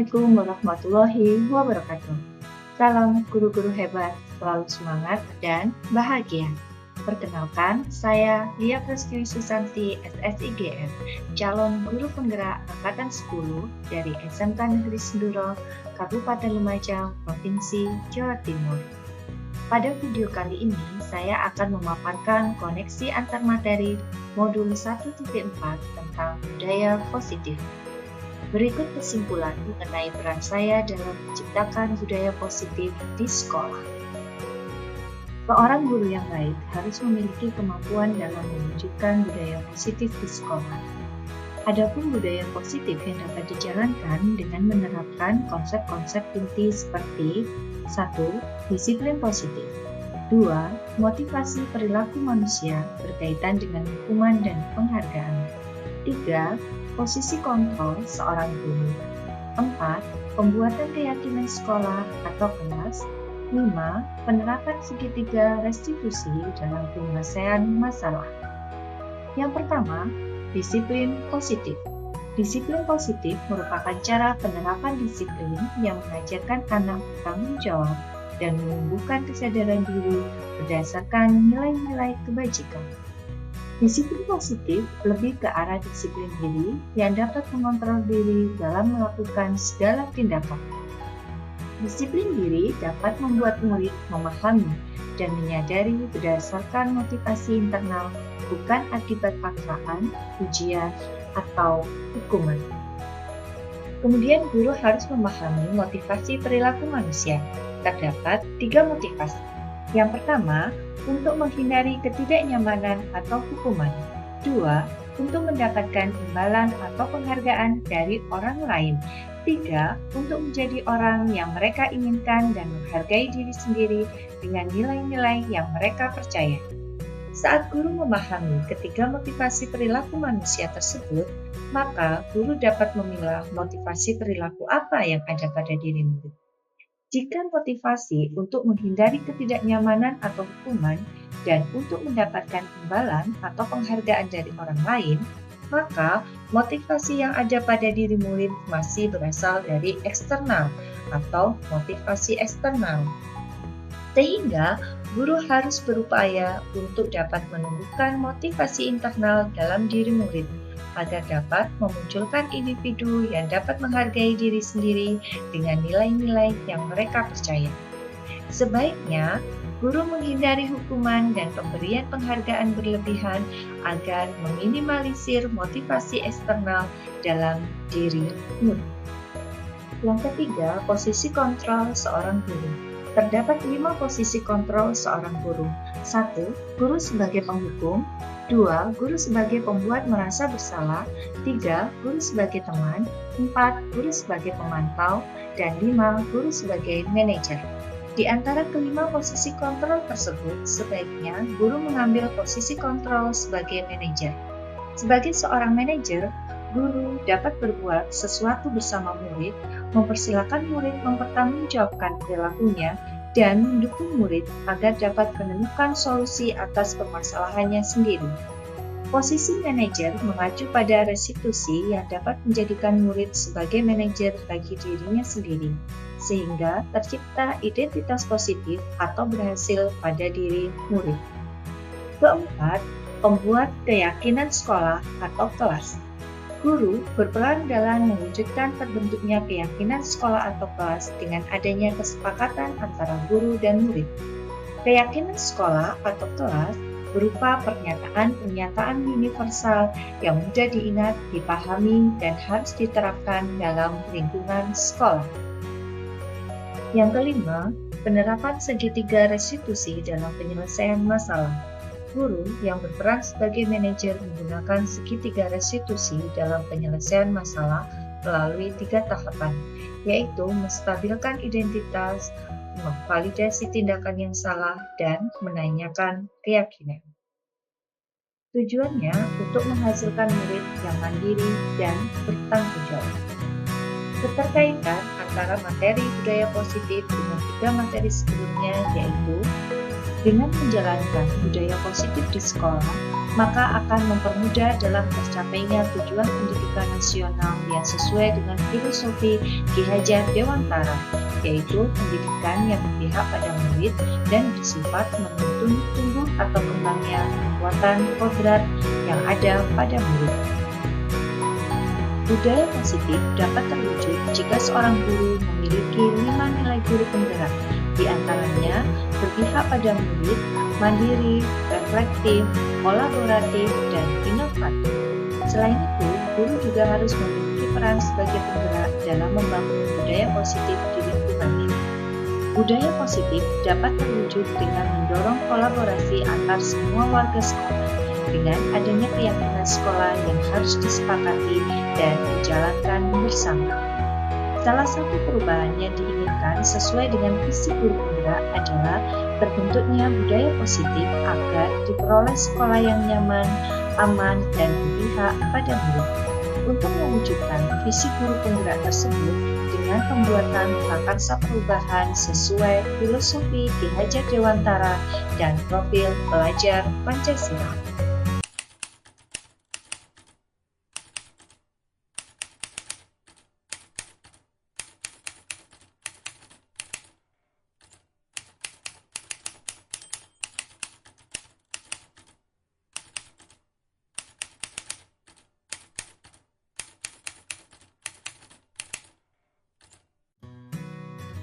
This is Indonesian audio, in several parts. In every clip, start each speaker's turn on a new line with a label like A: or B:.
A: Assalamualaikum warahmatullahi wabarakatuh. Salam guru-guru hebat, selalu semangat dan bahagia. Perkenalkan, saya Lia Prestiwi Susanti, SSIGM, calon guru penggerak Angkatan 10 dari SMK Negeri Senduro, Kabupaten Lumajang, Provinsi Jawa Timur. Pada video kali ini, saya akan memaparkan koneksi antar materi modul 1.4 tentang budaya positif. Berikut kesimpulan mengenai peran saya dalam menciptakan budaya positif di sekolah. Seorang guru yang baik harus memiliki kemampuan dalam mewujudkan budaya positif di sekolah. Adapun budaya positif yang dapat dijalankan dengan menerapkan konsep-konsep inti seperti 1. Disiplin positif. 2. Motivasi perilaku manusia berkaitan dengan hukuman dan penghargaan. 3. Posisi kontrol seorang guru. 4. Pembuatan keyakinan sekolah atau kelas. 5. Penerapan segitiga restitusi dalam penyelesaian masalah. Yang pertama, disiplin positif. Disiplin positif merupakan cara penerapan disiplin yang mengajarkan anak bertanggung jawab dan menumbuhkan kesadaran diri berdasarkan nilai-nilai kebajikan. Disiplin positif lebih ke arah disiplin diri yang dapat mengontrol diri dalam melakukan segala tindakan. Disiplin diri dapat membuat murid memahami dan menyadari berdasarkan motivasi internal, bukan akibat paksaan, ujian, atau hukuman. Kemudian guru harus memahami motivasi perilaku manusia. Terdapat 3 motivasi. Yang pertama, untuk menghindari ketidaknyamanan atau hukuman. 2. Untuk mendapatkan imbalan atau penghargaan dari orang lain. 3. Untuk menjadi orang yang mereka inginkan dan menghargai diri sendiri dengan nilai-nilai yang mereka percaya. Saat guru memahami ketiga motivasi perilaku manusia tersebut, maka guru dapat memilah motivasi perilaku apa yang ada pada diri murid. Jika motivasi untuk menghindari ketidaknyamanan atau hukuman dan untuk mendapatkan imbalan atau penghargaan dari orang lain, maka motivasi yang ada pada diri murid masih berasal dari eksternal atau motivasi eksternal. Sehingga guru harus berupaya untuk dapat menumbuhkan motivasi internal dalam diri murid agar dapat memunculkan individu yang dapat menghargai diri sendiri dengan nilai-nilai yang mereka percaya. Sebaiknya, guru menghindari hukuman dan pemberian penghargaan berlebihan agar meminimalisir motivasi eksternal dalam diri murid. Yang ketiga, posisi kontrol seorang guru. Terdapat 5 posisi kontrol seorang guru. 1. Guru sebagai penghukum. 2. Guru sebagai pembuat merasa bersalah. 3. Guru sebagai teman. 4. Guru sebagai pemantau. Dan 5. Guru sebagai manajer. Di antara kelima posisi kontrol tersebut, sebaiknya guru mengambil posisi kontrol sebagai manajer. Sebagai seorang manajer, guru dapat berbuat sesuatu bersama murid, mempersilahkan murid mempertanggungjawabkan perilakunya, dan mendukung murid agar dapat menemukan solusi atas permasalahannya sendiri. Posisi manajer mengacu pada restitusi yang dapat menjadikan murid sebagai manajer bagi dirinya sendiri, sehingga tercipta identitas positif atau berhasil pada diri murid. Keempat, pembuat keyakinan sekolah atau kelas. Guru berperan dalam mewujudkan terbentuknya keyakinan sekolah atau kelas dengan adanya kesepakatan antara guru dan murid. Keyakinan sekolah atau kelas berupa pernyataan-pernyataan universal yang mudah diingat, dipahami, dan harus diterapkan dalam lingkungan sekolah. Yang kelima, penerapan segitiga restitusi dalam penyelesaian masalah. Guru yang berperan sebagai manajer menggunakan segitiga restitusi dalam penyelesaian masalah melalui 3 tahapan, yaitu menstabilkan identitas, memvalidasi tindakan yang salah, dan menanyakan keyakinan. Tujuannya untuk menghasilkan murid yang mandiri dan bertanggung jawab. Keterkaitan antara materi budaya positif dengan 3 materi sebelumnya yaitu dengan menjalankan budaya positif di sekolah, maka akan mempermudah dalam tercapainya tujuan pendidikan nasional yang sesuai dengan filosofi Ki Hajar Dewantara, yaitu pendidikan yang berpihak pada murid dan bersifat menuntun tumbuh atau kembangnya kekuatan kodrat yang ada pada murid. Budaya positif dapat terwujud jika seorang guru memiliki 5 nilai guru penggerak, di antaranya berpihak pada murid, mandiri, reflektif, kolaboratif, dan inovatif. Selain itu, guru juga harus memiliki peran sebagai penggerak dalam membangun budaya positif di lingkungannya. Budaya positif dapat terwujud dengan mendorong kolaborasi antar semua warga sekolah, dengan adanya keyakinan sekolah yang harus disepakati dan dijalankan bersama. Salah satu perubahan yang diinginkan sesuai dengan visi guru penggerak adalah terbentuknya budaya positif agar diperoleh sekolah yang nyaman, aman, dan berpihak pada murid. Untuk mewujudkan visi guru penggerak tersebut dengan pembuatan prakarsa perubahan sesuai filosofi Ki Hajar Dewantara dan profil pelajar Pancasila.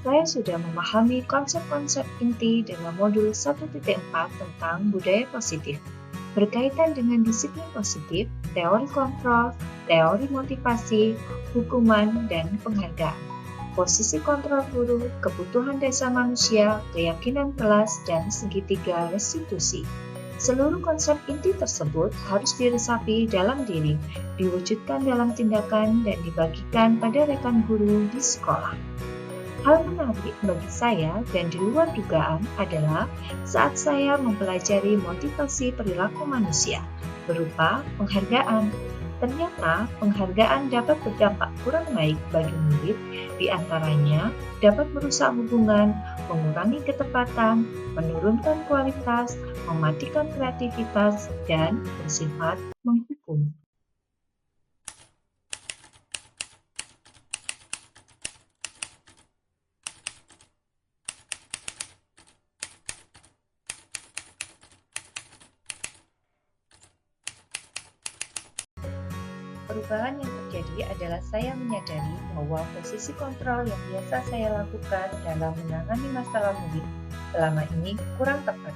A: Saya sudah memahami konsep-konsep inti dalam modul 1.4 tentang budaya positif, berkaitan dengan disiplin positif, teori kontrol, teori motivasi, hukuman, dan penghargaan, posisi kontrol guru, kebutuhan dasar manusia, keyakinan kelas, dan segitiga restitusi. Seluruh konsep inti tersebut harus diresapi dalam diri, diwujudkan dalam tindakan, dan dibagikan pada rekan guru di sekolah. Hal menarik bagi saya dan di luar dugaan adalah saat saya mempelajari motivasi perilaku manusia berupa penghargaan. Ternyata penghargaan dapat berdampak kurang baik bagi murid, di antaranya dapat merusak hubungan, mengurangi ketepatan, menurunkan kualitas, mematikan kreativitas, dan bersifat menghukum. Perubahan yang terjadi adalah saya menyadari bahwa posisi kontrol yang biasa saya lakukan dalam menangani masalah murid selama ini kurang tepat.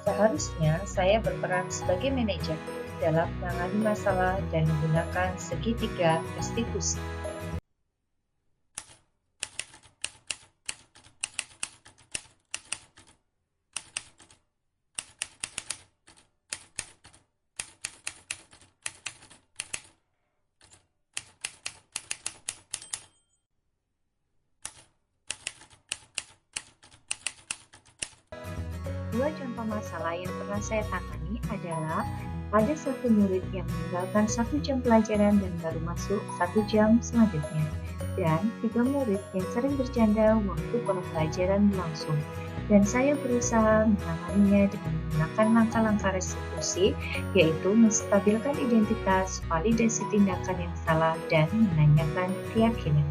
A: Seharusnya saya berperan sebagai manajer dalam menangani masalah dan menggunakan segitiga restitusi. Dua contoh masalah yang pernah saya tangani adalah ada satu murid yang meninggalkan 1 jam pelajaran dan baru masuk 1 jam selanjutnya, dan 3 murid yang sering bercanda waktu pembelajaran berlangsung. Dan saya berusaha menanganinya dengan menggunakan langkah-langkah restitusi, yaitu menstabilkan identitas, validasi tindakan yang salah, dan menanyakan keyakinan.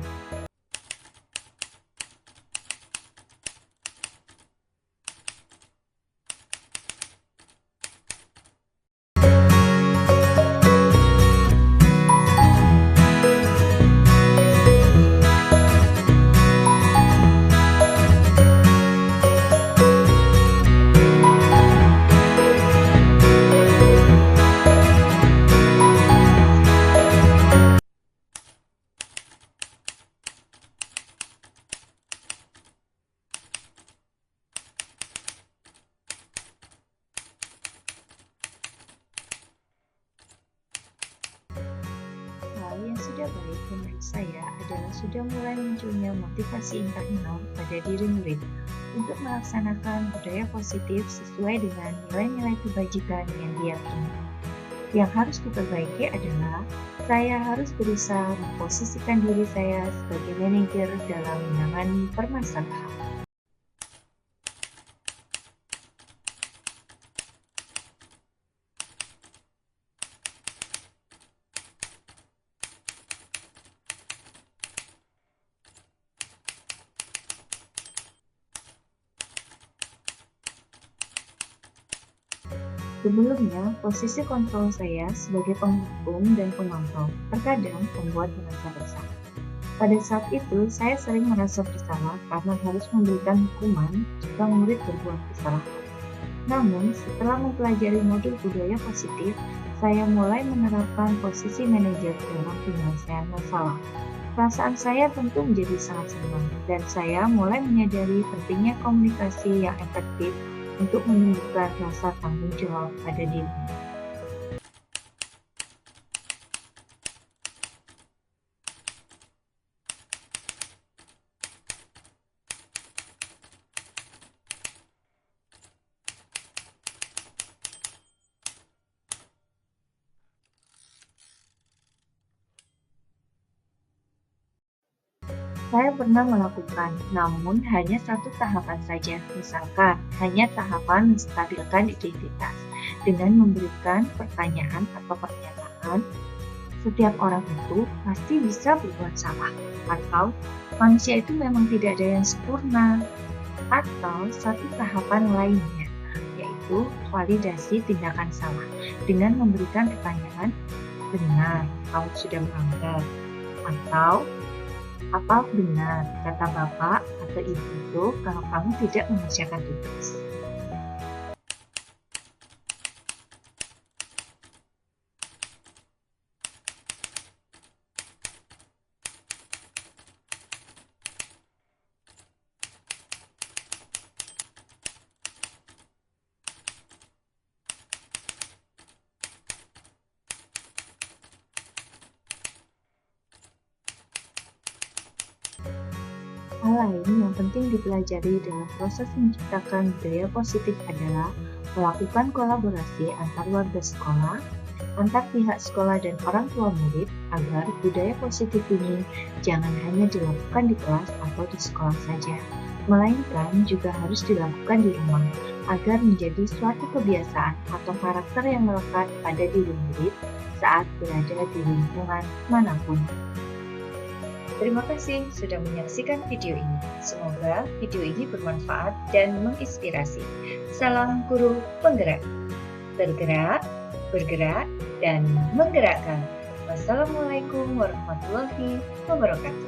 A: Hal yang sudah baik menurut saya adalah sudah mulai munculnya motivasi internal pada diri murid untuk melaksanakan budaya positif sesuai dengan nilai-nilai kebajikan yang diyakini. Yang harus diperbaiki adalah saya harus berusaha memposisikan diri saya sebagai manajer dalam menangani permasalahan. Sebelumnya, posisi kontrol saya sebagai penghukum dan pemantau terkadang membuat merasa bersalah. Pada saat itu, saya sering merasa bersalah karena harus memberikan hukuman jika murid berbuat kesalahan. Namun, setelah mempelajari modul budaya positif, saya mulai menerapkan posisi manajer dalam penyelesaian masalah. Perasaan saya tentu menjadi sangat senang, dan saya mulai menyadari pentingnya komunikasi yang efektif untuk menumbuhkan rasa tanggung jawab pada diri. Saya pernah melakukan, namun hanya satu tahapan saja. Misalkan, hanya tahapan menstabilkan identitas dengan memberikan pertanyaan atau pernyataan. Setiap orang itu pasti bisa berbuat salah, atau manusia itu memang tidak ada yang sempurna. Atau satu tahapan lainnya, yaitu validasi tindakan salah dengan memberikan pertanyaan, benar, kamu sudah melanggar, atau apa benar kata bapak atau ibu itu kalau kamu tidak mengerjakan tugas? Hal lain yang penting dipelajari dalam proses menciptakan budaya positif adalah melakukan kolaborasi antar warga sekolah, antar pihak sekolah dan orang tua murid agar budaya positif ini jangan hanya dilakukan di kelas atau di sekolah saja, melainkan juga harus dilakukan di rumah agar menjadi suatu kebiasaan atau karakter yang melekat pada diri murid saat berada di lingkungan manapun. Terima kasih sudah menyaksikan video ini. Semoga video ini bermanfaat dan menginspirasi. Salam guru penggerak. Bergerak, bergerak, dan menggerakkan. Wassalamualaikum warahmatullahi wabarakatuh.